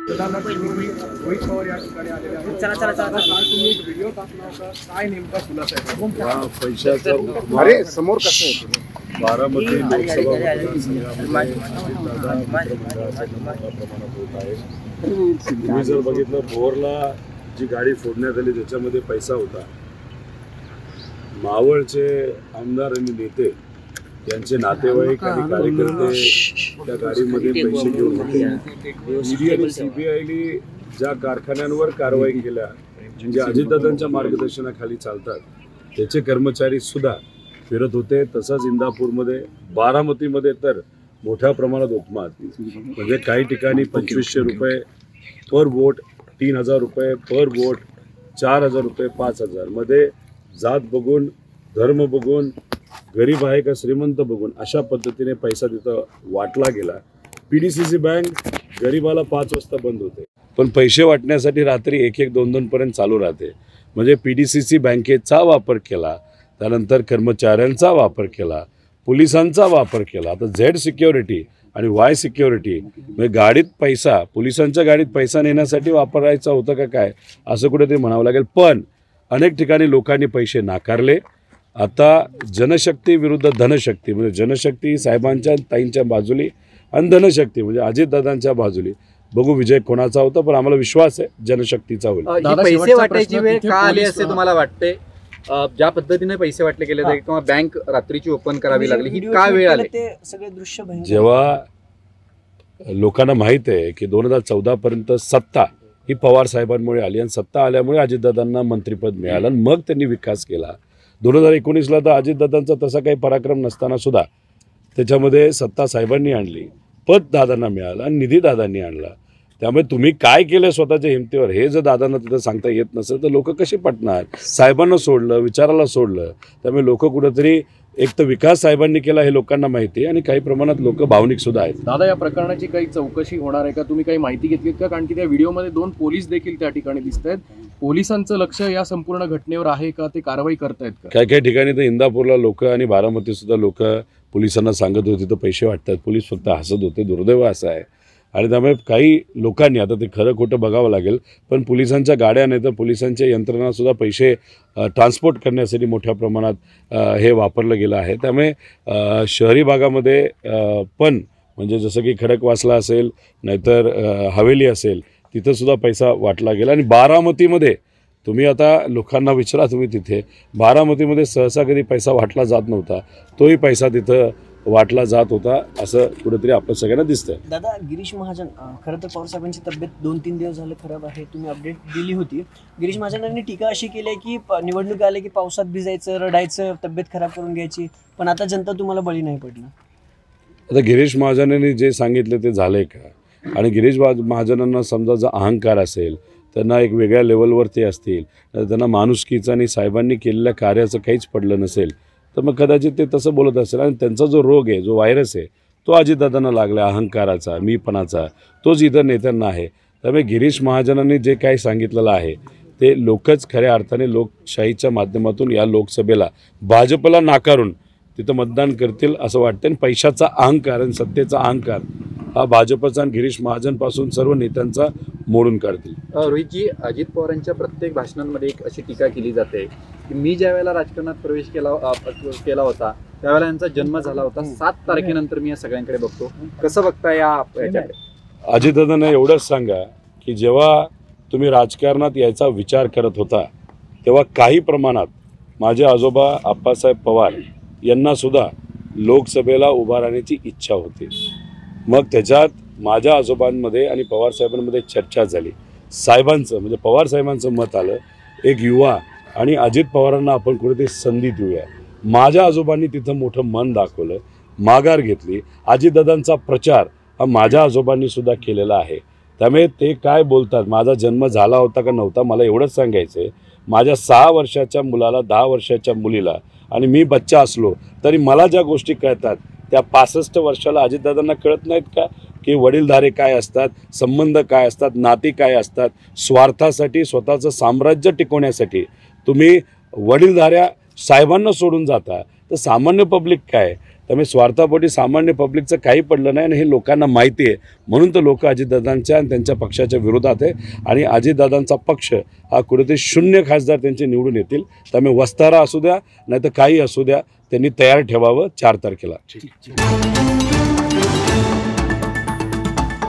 रोहित पवार या ठिकाणी आलेले आहेत. चला तुम्ही एक व्हिडिओ टाकला होता, काय नेमका खुलासा आहे? पैशाचा अरे समोर कसं आहे? बारामती लोकसभा मतदारसंघामध्ये होत आहे. तुम्ही जर बघितलं भोरला जी गाडी फोडण्यात आली त्याच्यामध्ये पैसा होता. मावळचे आमदार आणि नेते यांचे नातेवाईक आणि कार्यकर्ते त्या गाडीमध्ये पैसे घेऊन होते. ईडी आणि सीबीआयने ज्या कारखान्यांवर कारवाई केल्या म्हणजे अजितदादांच्या मार्गदर्शनाखाली चालतात त्याचे कर्मचारी सुद्धा फिरत होते. तसंच इंदापूरमध्ये बारामतीमध्ये तर मोठ्या प्रमाणात उपमात म्हणजे काही ठिकाणी 2500 रुपये पर वोट, 3000 रुपये पर वोट, 4000 रुपये, 5000 मध्ये जात बघून धर्म बघून गरीब आहे का श्रीमंत बघून अशा पद्धतीने पैसा तिथं वाटला गेला. PDCC बँक गरीबाला 5 वाजता बंद होते पण पैसे वाटण्यासाठी रात्री 1-1, 2-2 पर्यंत चालू राहते. म्हणजे PDCC बँकेचा वापर केला, त्यानंतर कर्मचाऱ्यांचा वापर केला, पोलिसांचा वापर केला. आता Z सिक्युरिटी आणि Y सिक्युरिटी म्हणजे गाडीत पैसा, पोलिसांच्या गाडीत पैसा नेण्यासाठी वापरायचा होता का काय असं कुठेतरी म्हणावं लागेल. पण अनेक ठिकाणी लोकांनी पैसे नाकारले. आता जनशक्ती विरुद्ध धनशक्ती म्हणजे जनशक्ती साहेबांच्या ताईंच्या बाजूली आणि धनशक्ती म्हणजे अजितदादांच्या बाजूली. बघू विजय कोणाचा होता पण आम्हाला विश्वास आहे जनशक्तीचा होईल. पैसे वाटायची वेळ का आली असे तुम्हाला वाटते? ज्या पद्धतीने पैसे वाटले गेले किंवा बँक रात्रीची ओपन करावी लागली ही का वेळ आली? ते सगळे दृश्य जेव्हा लोकांना माहित आहे की 2014 पर्यंत सत्ता ही पवार साहेबांमुळे आली आणि सत्ता आल्यामुळे अजितदादांना मंत्रिपद मिळालं आणि मग त्यांनी विकास केला. 2019ला तर अजितदादांचा तसा काही पराक्रम नसताना सुद्धा त्याच्यामध्ये सत्ता साहेबांनी आणली, पद दादांना मिळालं आणि निधी दादांनी आणला. त्यामुळे तुम्ही काय केलं स्वतःच्या हिमतीवर हे जर दादांना तिथं सांगता येत नसेल तर लोक कशी पटणार? साहेबांना सोडलं, विचाराला सोडलं. त्यामुळे लोक कुठंतरी एक तर विकास साहेबांनी केला हे लोकांना माहिती आहे आणि काही प्रमाणात लोक भावनिक सुद्धा आहेत. दादा या प्रकरणाची काही चौकशी होणार आहे का? तुम्ही काही माहिती घेतलीत का? कारण की त्या व्हिडिओमध्ये 2 पोलीस देखील त्या ठिकाणी दिसत आहेत. पोलिसांचं लक्ष या संपूर्ण घटनेवर आहे का? ते कारवाई करतायत का? काही ठिकाणी तर इंदापूरला लोक आणि बारामती सुद्धा लोक पोलिसांना सांगत होते तर पैसे वाटतात, पोलीस फक्त हसत होते. दुर्दैव असं आहे. आणि त्यामुळे काही लोकांनी आता ते खरं खोटं बघावं लागेल पण पोलिसांच्या गाड्या नाही तर पोलिसांच्या यंत्रणासुद्धा पैसे ट्रान्सपोर्ट करण्यासाठी मोठ्या प्रमाणात हे वापरलं गेलं आहे. त्यामुळे शहरी भागामध्ये पण म्हणजे जसं की खडकवासला असेल नाहीतर हवेली असेल तिथंसुद्धा पैसा वाटला गेला. आणि बारामतीमध्ये तुम्ही आता लोकांना विचारा, तुम्ही तिथे बारामतीमध्ये सहसा कधी पैसा वाटला जात नव्हता, तोही पैसा तिथं वाटला जात होता असं कुठेतरी आपल्या सगळ्यांना दिसतंय. दादा गिरीश महाजन खरं तर पवार साहेबांची तब्येत 2-3 दिवस झाले खराब आहे. तुम्ही अपडेट दिली होती. गिरीश महाजनांनी टीका अशी केली आहे की निवडणूक आले की पावसात भिजायचं, रडायचं, तब्येत खराब करून घ्यायची, पण आता जनता तुम्हाला बळी नाही पडणार. आता गिरीश महाजनांनी जे सांगितलं ते झालंय का? आणि गिरीश महाजनांना समजा जर अहंकार असेल, त्यांना एक वेगळ्या लेवलवर ते असतील, त्यांना माणुसकीचं आणि साहेबांनी केलेल्या कार्याचं काहीच पडलं नसेल तर मग कदाचित ते तसं बोलत असेल. आणि त्यांचा जो रोग आहे, जो व्हायरस आहे तो अजितदादांना लागला, अहंकाराचा, मीपणाचा, तोच इतर नेत्यांना आहे. त्यामुळे गिरीश महाजनांनी जे काही सांगितलेलं आहे ते लोकच खऱ्या अर्थाने लोकशाहीच्या माध्यमातून या लोकसभेला भाजपला नाकारून तिथं मतदान करतील असं वाटतं. आणि पैशाचा अहंकार आणि सत्तेचा अहंकार हा भाजपचा आणि गिरीश महाजनपासून सर्व नेत्यांचा मोडून काढतील. रोहितजी, अजित पवारांच्या प्रत्येक भाषणांमध्ये एक अशी टीका केली जाते की मी ज्या वेळेला राजकारणात प्रवेश केला होता त्यावेळेला यांचा जन्म झाला होता, 7 तारखेनंतर मी या सगळ्यांकडे बघतो. कसं बघता याच्याकडे? अजितदादांना एवढंच सांगा की जेव्हा तुम्ही राजकारणात यायचा विचार करत होता तेव्हा काही प्रमाणात माझे आजोबा आप्पासाहेब पवार यांना सुद्धा लोकसभेला उभा राहण्याची इच्छा होती. मग त्याच्यात माझ्या आजोबांमध्ये आणि पवारसाहेबांमध्ये चर्चा झाली. साहेबांचं म्हणजे पवारसाहेबांचं मत आलं, एक युवा आणि अजित पवारांना आपण कुठेतरी संधी देऊया. माझ्या आजोबांनी तिथं मोठं मन दाखवलं, माघार घेतली. अजितदादांचा प्रचार हा माझ्या आजोबांनी सुद्धा केलेला आहे. त्यामुळे ते काय बोलतात, माझा जन्म झाला होता का नव्हता, मला एवढंच सांगायचं आहे. माझ्या 6 वर्षाच्या मुलाला, 10 वर्षाच्या मुलीला आणि मी बच्चा असलो तरी मला ज्या गोष्टी कळतात त्या 65 वर्षाला अजितदादांना कळत नाहीत का? की वडीलधारे काय असतात, संबंध काय असतात, नाती काय असतात. स्वार्थासाठी, स्वतःचं साम्राज्य टिकवण्यासाठी तुम्ही वडीलधाऱ्या साहेबांना सोडून जाता तर सामान्य पब्लिक काय? त्यामुळे स्वार्थापोटी सामान्य पब्लिकचं काही पडलं नाही आणि हे लोकांना माहिती आहे. म्हणून तर लोक अजितदादांच्या आणि त्यांच्या पक्षाच्या विरोधात आहे आणि अजितदादांचा पक्ष हा कुठेतरी 0 खासदार त्यांचे निवडून येतील. त्यामुळे वस्तारा असू द्या नाही तर काही असू द्या, त्यांनी तयार ठेवावं 4 तारखेला.